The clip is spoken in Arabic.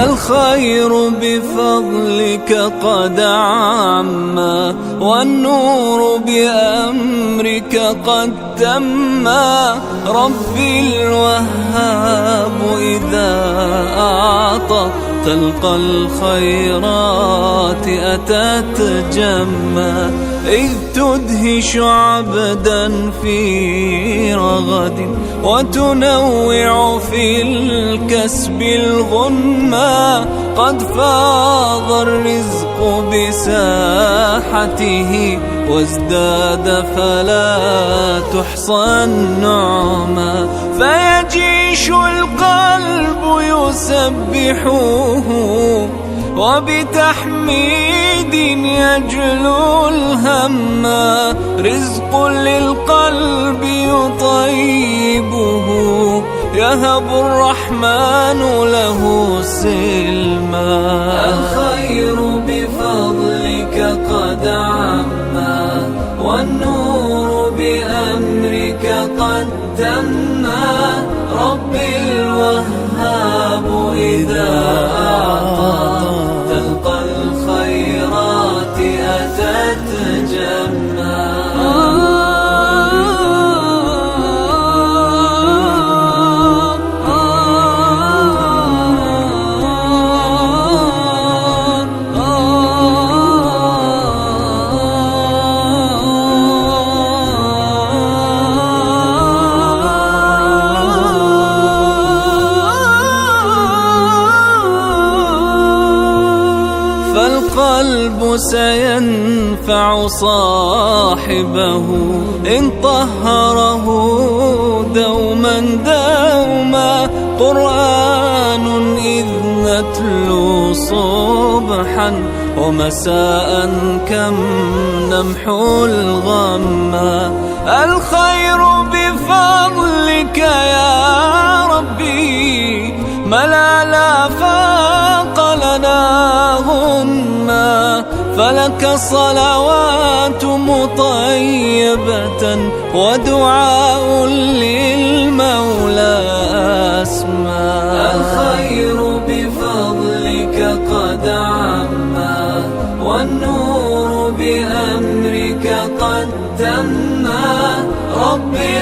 الخير بفضلك قد عما، والنور بأمرك قد تما. ربي الوهاب إذا أعطى تلقى الخيرات أتت جما. إذ تدهش عبدا في رغد وتنوع في الكسب الغنما. قد فاض الرزق بساحته وازداد فلا تحصى النعما. فيجيش القلب يسبحه وبتحميد يجلو الهما. رزق للقلب يطيبه يهب الرحمن له سلما. الخير بفضلك قد عما، والنور بأمرك قد تما. ربي الوهاب إذا أعطى تلقى الخيرات أتت جما. فالقلب سينفع صاحبه إن طهره دوما دوما. قرآن إذ نتلو صبحا ومساء كم نمحو الغما. الخير بفضلك يا ربي ملا لا فاق لنا غنما. فلك صلوات مطيبة ودعاء للمولى أسمى. الخير بفضلك قد عما، والنور بأمرك قد تما. ربي